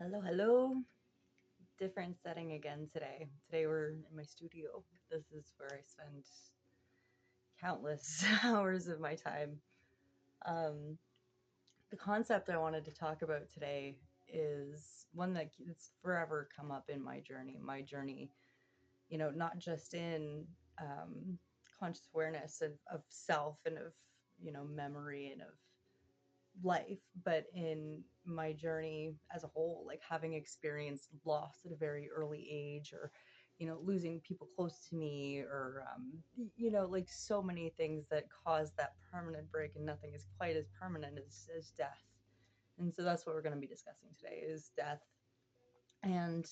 Hello, hello. Different setting again today. Today we're in my studio. This is where I spend countless hours of my time. Um, the concept I wanted to talk about today is one that's forever come up in my journey. Not just in conscious awareness of self and of, memory and of life, but in my journey as a whole, like having experienced loss at a very early age, or losing people close to me, or like so many things that cause that permanent break, and nothing is quite as permanent as death. And so that's what we're going to be discussing today is death, and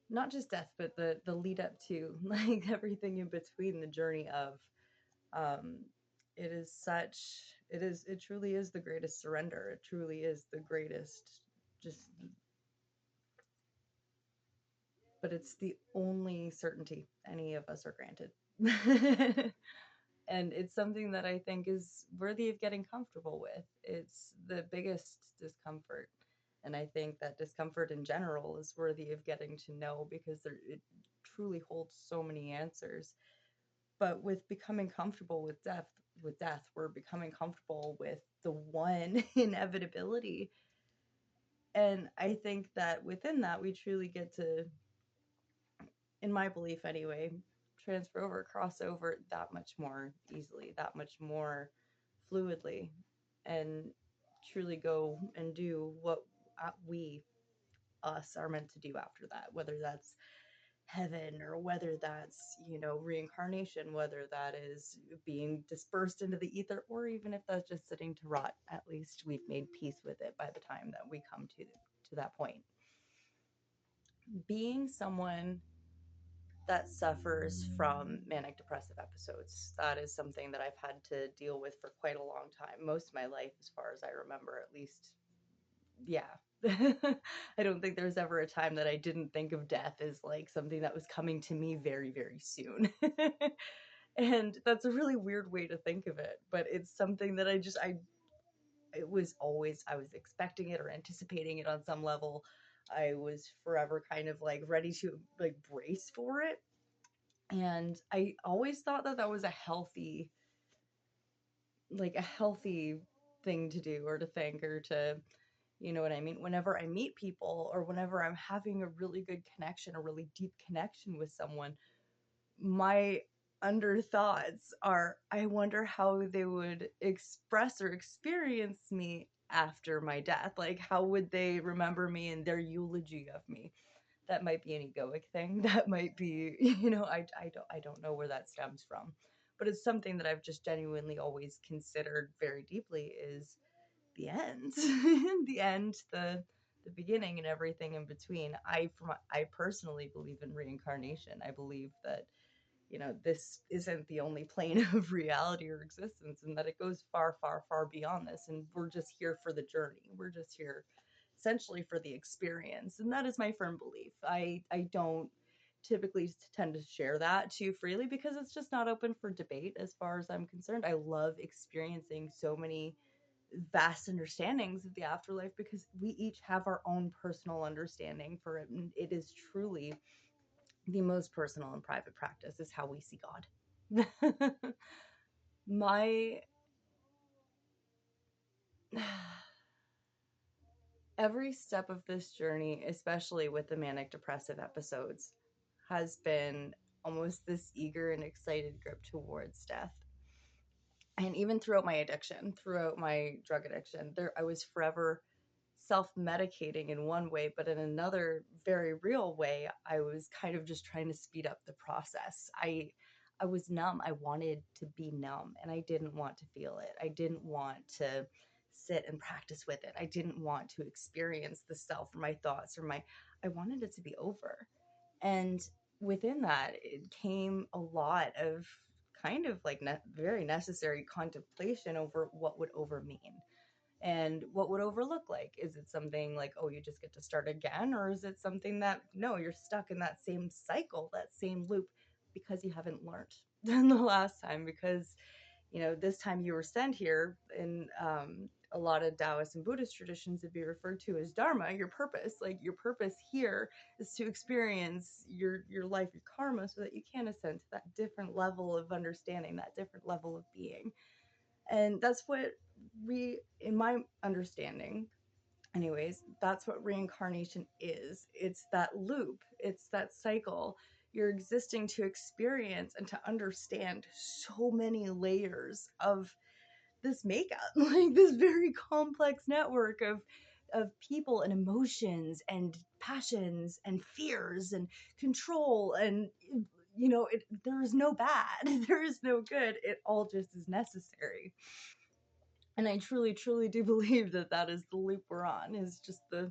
not just death, but the lead up to like everything in between, the journey of um it is such it truly is the greatest surrender. It truly is the greatest, just, but it's the only certainty any of us are granted. And it's something that I think is worthy of getting comfortable with. It's the biggest discomfort, and I think that discomfort in general is worthy of getting to know, because it truly holds so many answers. But with becoming comfortable with death, we're becoming comfortable with the one inevitability. And I think that within that, we truly get to, in my belief anyway, transfer over, cross over that much more easily, that much more fluidly, and truly go and do what us are meant to do after that, whether that's heaven, or whether that's, reincarnation, whether that is being dispersed into the ether, or even if that's just sitting to rot. At least we've made peace with it by the time that we come to that point. Being someone that suffers from manic depressive episodes, that is something that I've had to deal with for quite a long time, most of my life, as far as I remember, at least. Yeah. I don't think there was ever a time that I didn't think of death as like something that was coming to me very, very soon. And that's a really weird way to think of it, but it's something that it was always, I was expecting it or anticipating it on some level. I was forever kind of like ready to like brace for it. And I always thought that that was a healthy thing to do, or to think, or to, you know what I mean? Whenever I meet people, or whenever I'm having a really good connection, a really deep connection with someone, my under thoughts are, I wonder how they would express or experience me after my death. Like, how would they remember me in their eulogy of me? That might be an egoic thing. That might be, I don't know where that stems from. But it's something that I've just genuinely always considered very deeply, is the end. The end, the beginning, and everything in between. I personally believe in reincarnation. I believe that, this isn't the only plane of reality or existence, and that it goes far, far, far beyond this. And we're just here for the journey. We're just here essentially for the experience. And that is my firm belief. I don't typically tend to share that too freely, because it's just not open for debate as far as I'm concerned. I love experiencing so many vast understandings of the afterlife, because we each have our own personal understanding for it. And it is truly the most personal and private practice, is how we see God. My every step of this journey, especially with the manic depressive episodes, has been almost this eager and excited grip towards death. And even throughout my addiction, throughout my drug addiction, I was forever self-medicating in one way, but in another very real way, I was kind of just trying to speed up the process. I was numb. I wanted to be numb, and I didn't want to feel it. I didn't want to sit and practice with it. I didn't want to experience the self, or my thoughts, or I wanted it to be over. And within that, it came a lot of kind of like very necessary contemplation over what would over mean, and what would over look like. Is it something like, oh, you just get to start again? Or is it something that, no, you're stuck in that same cycle, that same loop, because you haven't learned than the last time? Because, this time you were sent here. In a lot of Taoist and Buddhist traditions, it'd be referred to as dharma, your purpose. Like, your purpose here is to experience your life, your karma, so that you can ascend to that different level of understanding, that different level of being. And that's what in my understanding anyways, that's what reincarnation is. It's that loop, it's that cycle. You're existing to experience and to understand so many layers of this makeup, like this very complex network of people and emotions and passions and fears and control. And there is no bad, there is no good, it all just is necessary. And I truly, truly do believe that that is the loop we're on, is just the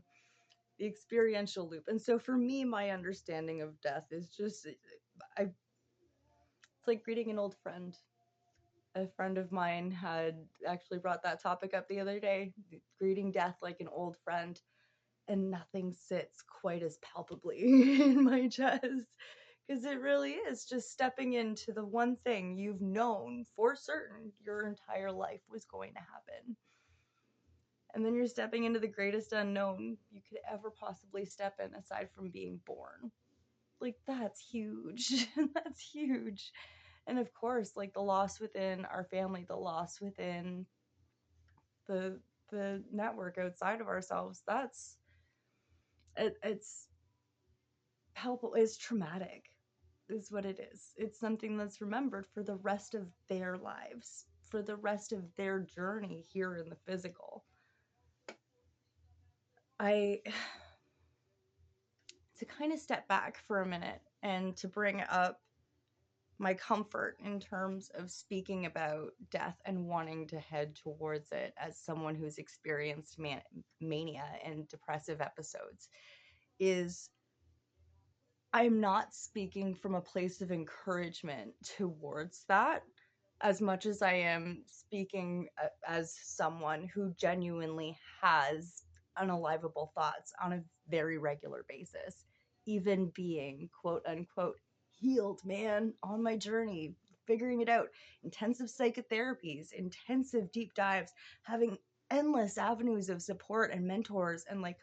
experiential loop. And so for me, my understanding of death is just, it's like greeting an old friend. A friend of mine had actually brought that topic up the other day, greeting death like an old friend, and nothing sits quite as palpably in my chest, because it really is just stepping into the one thing you've known for certain your entire life was going to happen. And then you're stepping into the greatest unknown you could ever possibly step in, aside from being born. Like, that's huge. That's huge. And of course, like, the loss within our family, the loss within the network outside of ourselves, it's palpable. It's traumatic, is what it is. It's something that's remembered for the rest of their lives, for the rest of their journey here in the physical. To kind of step back for a minute and to bring up my comfort in terms of speaking about death and wanting to head towards it as someone who's experienced mania and depressive episodes, is I'm not speaking from a place of encouragement towards that, as much as I am speaking as someone who genuinely has unalivable thoughts on a very regular basis, even being quote unquote healed, man, on my journey, figuring it out, intensive psychotherapies, intensive deep dives, having endless avenues of support and mentors, and like,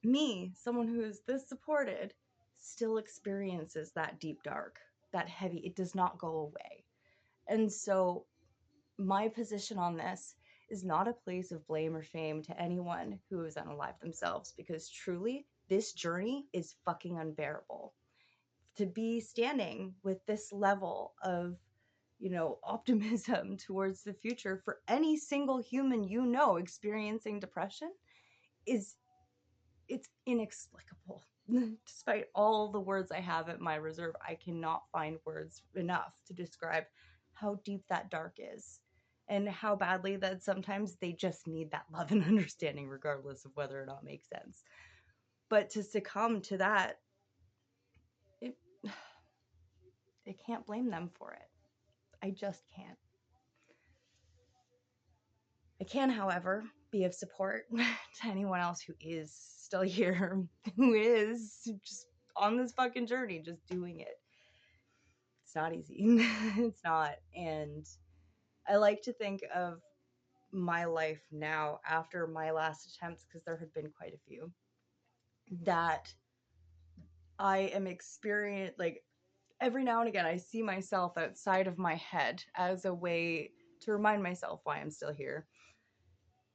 me, someone who is this supported, still experiences that deep dark, that heavy. It does not go away. And so my position on this is not a place of blame or shame to anyone who is unalive themselves, because truly, this journey is fucking unbearable. To be standing with this level of, optimism towards the future for any single human experiencing depression is, it's inexplicable. Despite all the words I have at my reserve, I cannot find words enough to describe how deep that dark is, and how badly that sometimes they just need that love and understanding, regardless of whether or not it makes sense. But to succumb to that, it, I can't blame them for it. I just can't. I can, however, be of support to anyone else who is still here, who is just on this fucking journey, just doing it. It's not easy. It's not. And I like to think of my life now after my last attempts, because there had been quite a few, that I am experiencing, like, every now and again, I see myself outside of my head as a way to remind myself why I'm still here.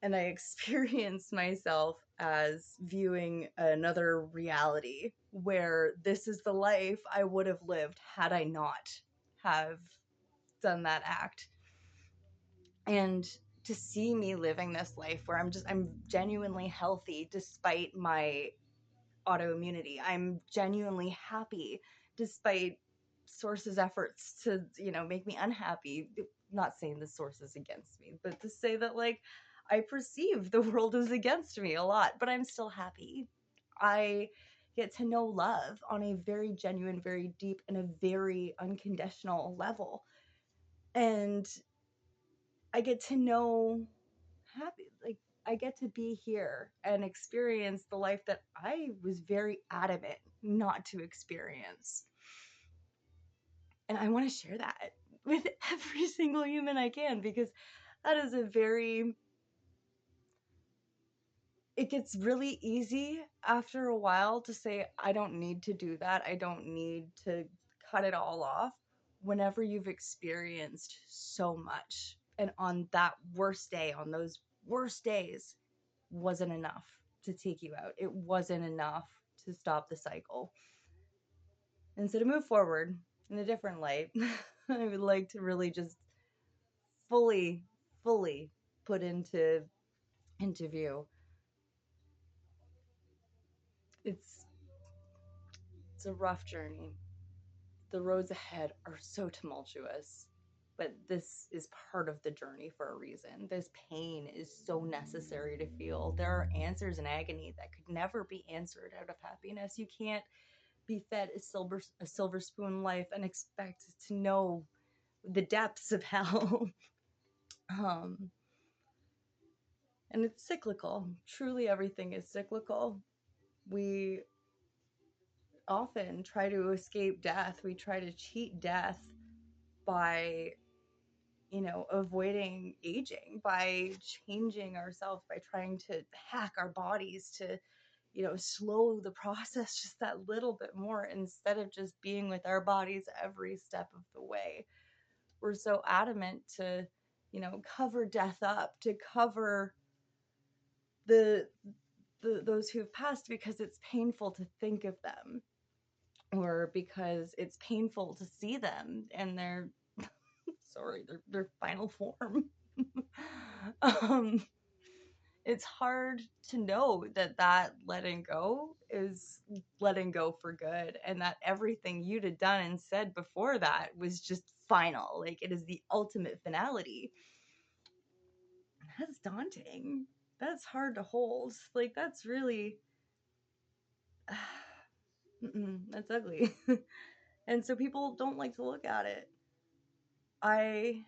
And I experience myself as viewing another reality where this is the life I would have lived had I not have done that act. And to see me living this life where I'm genuinely healthy despite my autoimmunity. I'm genuinely happy despite sources' efforts to, make me unhappy. Not saying the source is against me, but to say that, like, I perceive the world is against me a lot, but I'm still happy. I get to know love on a very genuine, very deep, and a very unconditional level. And I get to know happy, like, I get to be here and experience the life that I was very adamant not to experience. And I want to share that. with every single human I can, because that is a very, it gets really easy after a while to say, I don't need to do that. I don't need to cut it all off whenever you've experienced so much. And on that worst day, on those worst days, wasn't enough to take you out. It wasn't enough to stop the cycle. And so to move forward in a different light, I would like to really just fully, fully put into view. It's it's a rough journey. The roads ahead are so tumultuous, but this is part of the journey for a reason. This pain is so necessary to feel. There are answers in agony that could never be answered out of happiness. You can't be fed a silver spoon life and expect to know the depths of hell. um, and it's cyclical. Truly, everything is cyclical. We often try to escape death. We try to cheat death by, avoiding aging, by changing ourselves, by trying to hack our bodies to, slow the process just that little bit more, instead of just being with our bodies every step of the way. We're so adamant to, cover death up, to cover the, those who've passed, because it's painful to think of them, or because it's painful to see them and their their final form. um it's hard to know that letting go is letting go for good, and that everything you'd have done and said before that was just final. Like, it is the ultimate finality. That's daunting. That's hard to hold. Like, that's really that's ugly. And so people don't like to look at it. I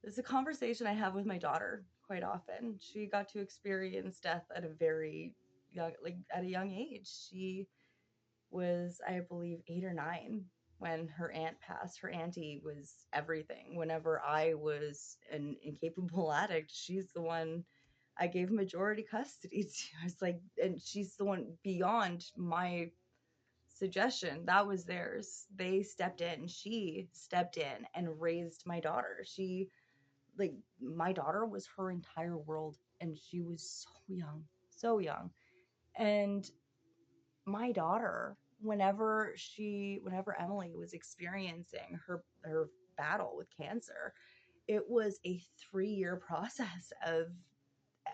It's a conversation I have with my daughter quite often. She got to experience death at a very young, like at a young age. She was, I believe, 8 or 9 when her aunt passed. Her auntie was everything. Whenever I was an incapable addict, she's the one I gave majority custody to. I was like, and she's the one beyond my suggestion. That was theirs. They stepped in. She stepped in and raised my daughter. Like, my daughter was her entire world, and she was so young. And my daughter, whenever Emily was experiencing her battle with cancer, it was a 3-year process of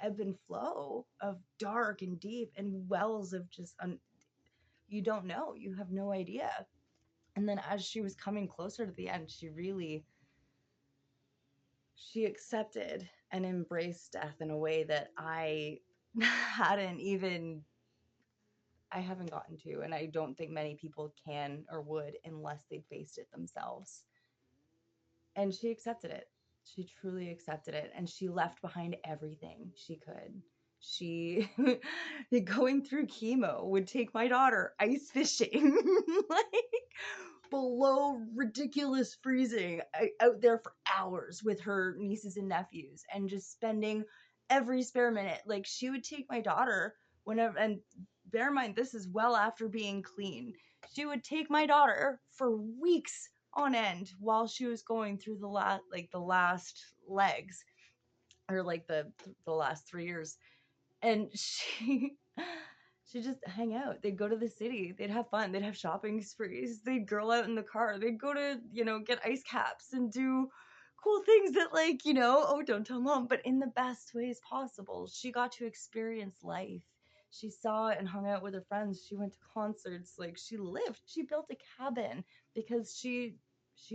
ebb and flow, of dark and deep, and wells of just you don't know, you have no idea. And then as she was coming closer to the end, she accepted and embraced death in a way that hadn't even I haven't gotten to, and I don't think many people can or would unless they faced it themselves. And she accepted it. She truly accepted it, and she left behind everything she could. She going through chemo would take my daughter ice fishing, like below ridiculous freezing, out there for hours with her nieces and nephews, and just spending every spare minute. Like, she would take my daughter whenever, and bear in mind, this is well after being clean. She would take my daughter for weeks on end while she was going through the last legs, or like the last 3 years. And she'd just hang out. They'd go to the city. They'd have fun. They'd have shopping sprees. They'd girl out in the car. They'd go to, get ice caps and do cool things that, like, oh, don't tell mom, but in the best ways possible. She got to experience life. She saw and hung out with her friends. She went to concerts. Like, she lived. She built a cabin because she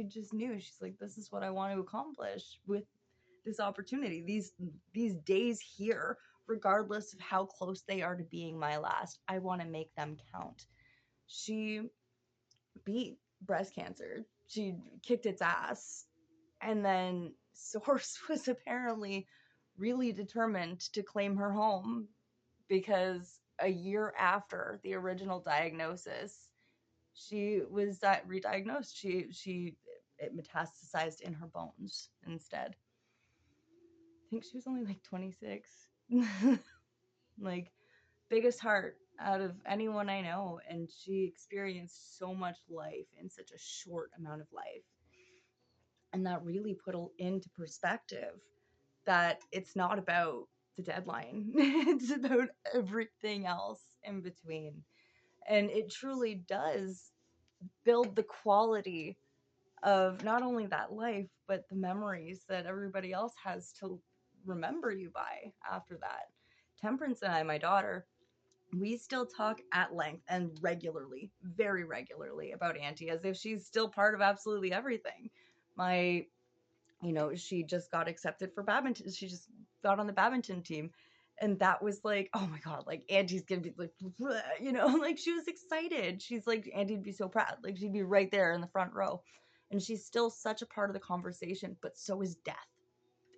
just knew. She's like, this is what I want to accomplish with this opportunity. These days here, regardless of how close they are to being my last, I want to make them count. She beat breast cancer. She kicked its ass. And then Source was apparently really determined to claim her home, because a year after the original diagnosis, She was re-diagnosed. It metastasized in her bones instead. I think she was only like 26. Like, biggest heart out of anyone I know, and she experienced so much life in such a short amount of life. And that really put into perspective that it's not about the deadline. It's about everything else in between. And it truly does build the quality of not only that life, but the memories that everybody else has to remember you by after that. Temperance and I, my daughter, we still talk at length and regularly, very regularly, about Auntie as if she's still part of absolutely everything. My, she just got accepted for badminton. She just got on the badminton team. And that was like, oh my God, like Auntie's gonna be like, like she was excited. She's like, Auntie'd be so proud. Like she'd be right there in the front row. And she's still such a part of the conversation, but so is death.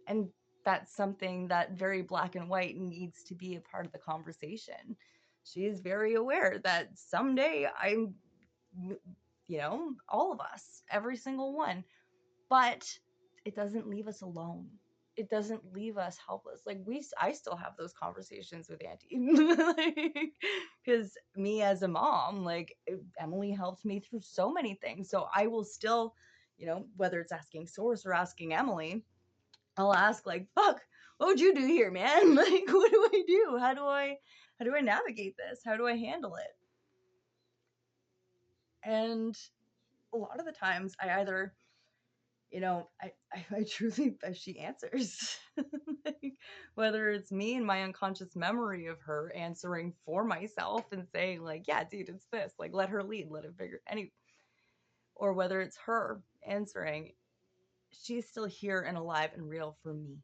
And that's something that very black and white needs to be a part of the conversation. She is very aware that someday I'm, all of us, every single one, but it doesn't leave us alone. It doesn't leave us helpless. Like I still have those conversations with Auntie, because me as a mom, like Emily helped me through so many things. So I will still, whether it's asking Source or asking Emily, I'll ask like, fuck, what would you do here, man? Like, what do I do? How do I navigate this? How do I handle it? And a lot of the times I either, I truly, she answers. Like, whether it's me and my unconscious memory of her answering for myself and saying like, yeah, dude, it's this, like, let her lead, let it figure or whether it's her answering, she's still here and alive and real for me.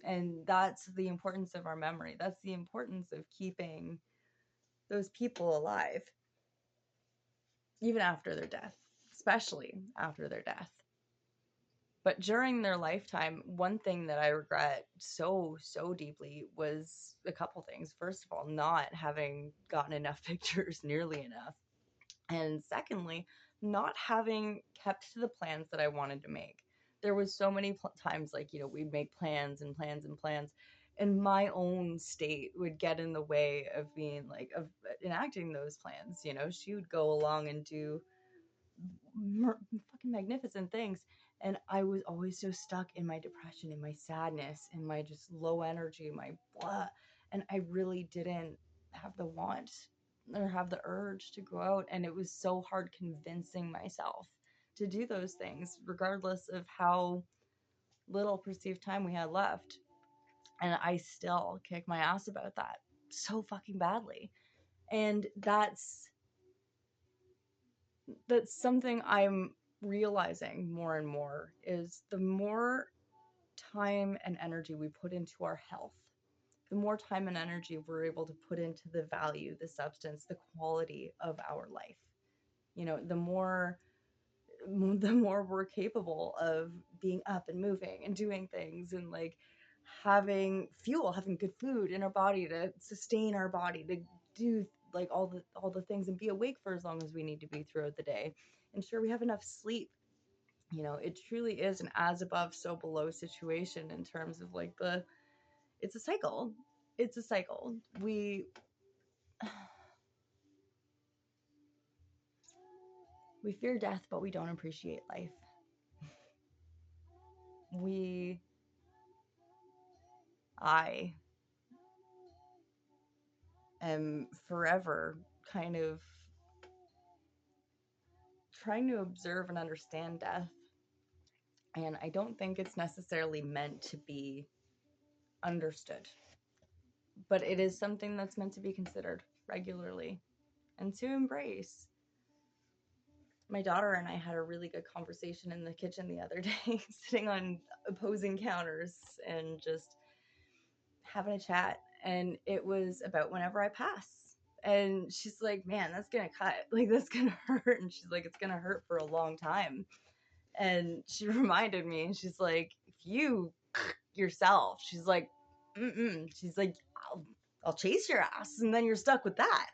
And that's the importance of our memory. That's the importance of keeping those people alive, even after their death, especially after their death. But during their lifetime, one thing that I regret so, so deeply was a couple things. First of all, not having gotten enough pictures nearly enough. And secondly, not having kept to the plans that I wanted to make. There was so many times, like, we'd make plans and plans and plans, and my own state would get in the way of being like, of enacting those plans. She would go along and do fucking magnificent things, and I was always so stuck in my depression, in my sadness, in my just low energy, my blah, and I really didn't have the want or have the urge to go out, and it was so hard convincing myself to do those things regardless of how little perceived time we had left. And I still kick my ass about that so fucking badly. And that's something I'm realizing more and more, is the more time and energy we put into our health, the more time and energy we're able to put into the value, the substance, the quality of our life. The more we're capable of being up and moving and doing things, and like having fuel, having good food in our body to sustain our body, to do like all the things and be awake for as long as we need to be throughout the day. Ensure we have enough sleep. It truly is an as above, so below situation in terms of like it's a cycle. It's a cycle. We fear death, but we don't appreciate life. I am forever kind of trying to observe and understand death. And I don't think it's necessarily meant to be understood, but it is something that's meant to be considered regularly and to embrace. My daughter and I had a really good conversation in the kitchen the other day, sitting on opposing counters and just having a chat. And it was about whenever I pass. And she's like, man, that's going to cut. Like, that's going to hurt. And she's like, it's going to hurt for a long time. And she reminded me, and she's like, if you yourself, she's like, she's like, I'll chase your ass, and then you're stuck with that.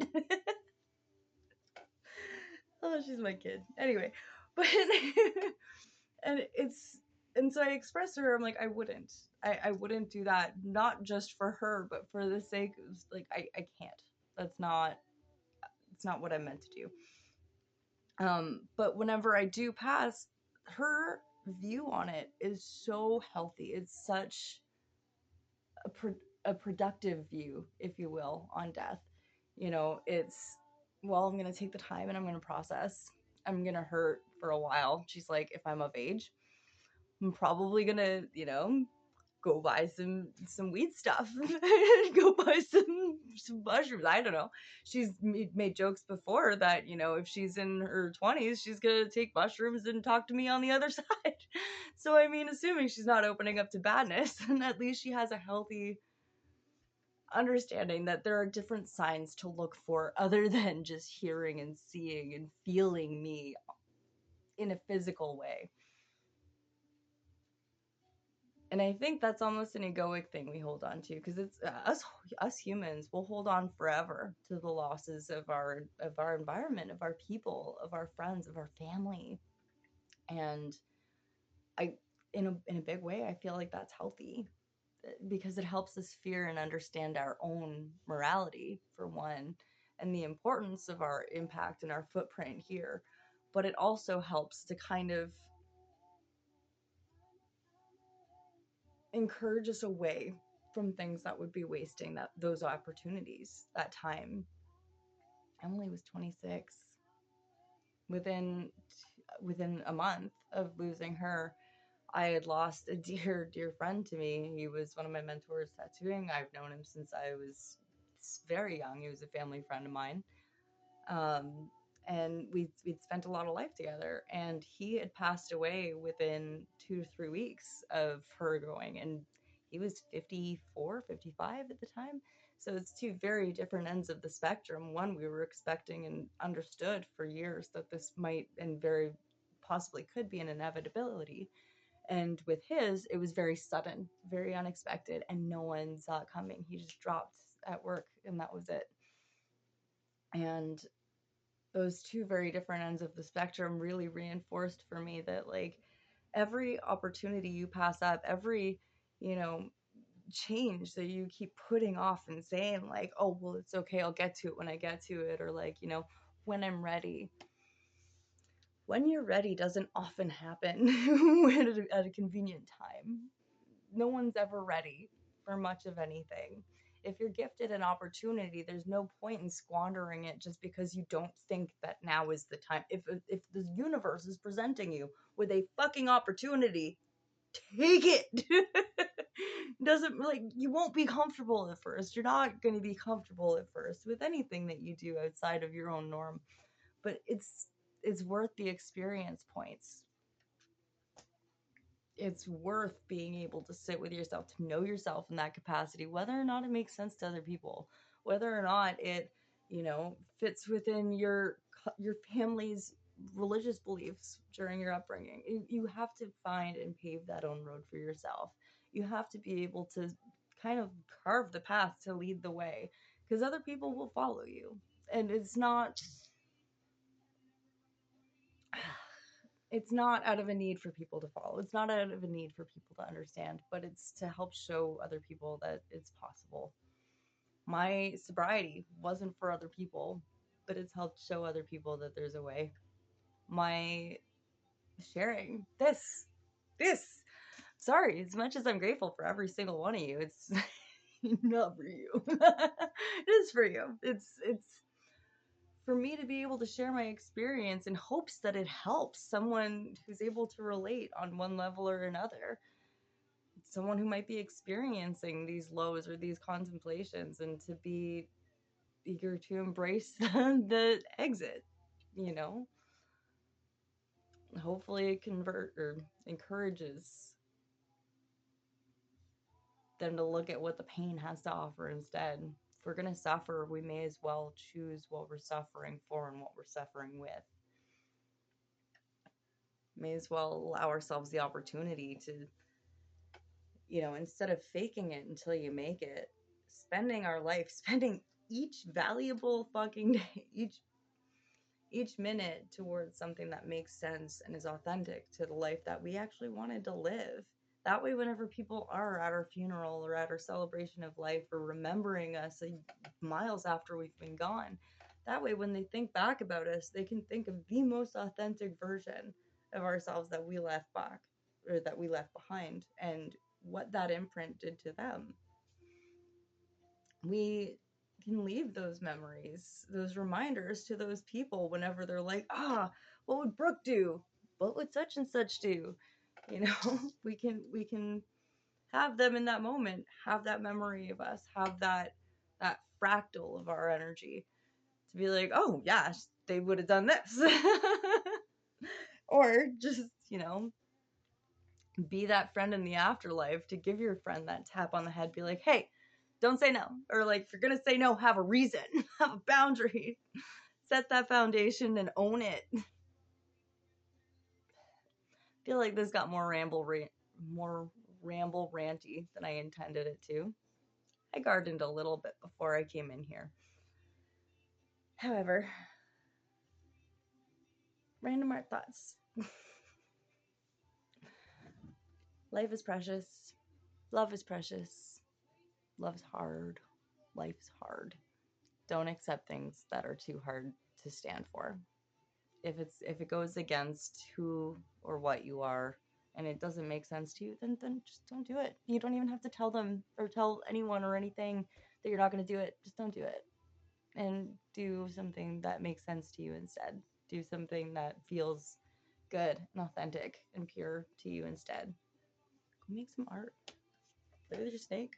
Oh, she's my kid. Anyway, but and it's and so I expressed to her, I'm like, I wouldn't do that, not just for her, but for the sake of like, I can't. That's not it's not what I meant to do. But whenever I do pass, her view on it is so healthy. It's such a, a productive view, if you will, on death. You know, it's, well, I'm going to take the time and I'm going to process. I'm going to hurt for a while. She's like, if I'm of age, I'm probably going to, go buy some weed stuff, go buy some mushrooms. I don't know. She's made jokes before that, if she's in her 20s, she's gonna take mushrooms and talk to me on the other side. So I mean, assuming she's not opening up to badness, and at least she has a healthy understanding that there are different signs to look for other than just hearing and seeing and feeling me in a physical way. And I think that's almost an egoic thing we hold on to, because it's us humans will hold on forever to the losses of our environment, of our people, of our friends, of our family. And I in a big way, I feel like that's healthy, because it helps us fear and understand our own morality, for one, and the importance of our impact and our footprint here. But it also helps to kind of encourage us away from things that would be wasting those opportunities, that time. Emily was 26. Within a month of losing her, I had lost a dear friend to me. He was one of my mentors tattooing. I've known him since I was very young. He was a family friend of mine. Um, and we'd spent a lot of life together, and he had passed away within 2 to 3 weeks of her going, and he was 54, 55 at the time. So it's two very different ends of the spectrum. One, we were expecting and understood for years that this might and very possibly could be an inevitability, and with his, it was very sudden, very unexpected, and no one saw it coming. He just dropped at work, and that was it. And those two very different ends of the spectrum really reinforced for me that, like, every opportunity you pass up, every, you know, change that you keep putting off and saying, like, oh, well, it's okay, I'll get to it when I get to it, or like, when I'm ready. When you're ready doesn't often happen at a convenient time. No one's ever ready for much of anything. If you're gifted an opportunity, there's no point in squandering it just because you don't think that now is the time. If the universe is presenting you with a fucking opportunity, take it. Doesn't, like, you won't be comfortable at first. You're not going to be comfortable at first with anything that you do outside of your own norm, but it's worth the experience points. It's worth being able to sit with yourself, to know yourself in that capacity, whether or not it makes sense to other people, whether or not it, fits within your family's religious beliefs during your upbringing. You have to find and pave that own road for yourself. You have to be able to kind of carve the path to lead the way, because other people will follow you. And it's not out of a need for people to follow. It's not out of a need for people to understand, but it's to help show other people that it's possible. My sobriety wasn't for other people, but it's helped show other people that there's a way. My sharing this, sorry, as much as I'm grateful for every single one of you, it's not for you. It is for you. It's for me to be able to share my experience in hopes that it helps someone who's able to relate on one level or another. Someone who might be experiencing these lows or these contemplations, and to be eager to embrace the exit, you know? Hopefully it encourages them to look at what the pain has to offer instead. If we're going to suffer, we may as well choose what we're suffering for and what we're suffering with. May as well allow ourselves the opportunity to, instead of faking it until you make it, spending our life, spending each valuable fucking day, each minute towards something that makes sense and is authentic to the life that we actually wanted to live. That way, whenever people are at our funeral or at our celebration of life or remembering us miles after we've been gone, that way, when they think back about us, they can think of the most authentic version of ourselves that we left back or that we left behind and what that imprint did to them. We can leave those memories, those reminders to those people whenever they're like, what would Brooke do? What would such and such do? You know, we can have them in that moment, have that memory of us, have that fractal of our energy to be like, oh yeah, they would have done this. Or just, be that friend in the afterlife to give your friend that tap on the head, be like, hey, don't say no. Or like, if you're going to say no, have a reason, have a boundary, set that foundation and own it. I feel like this got more ramble ranty than I intended it to. I gardened a little bit before I came in here. However, random art thoughts. Life is precious. Love is precious. Love's hard. Life's hard. Don't accept things that are too hard to stand for. If it goes against who or what you are and it doesn't make sense to you, then just don't do it. You don't even have to tell them or tell anyone or anything that you're not going to do it. Just don't do it. And do something that makes sense to you instead. Do something that feels good and authentic and pure to you instead. Go make some art. Play with your snake.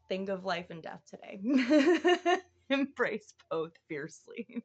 Think of life and death today. Embrace both fiercely.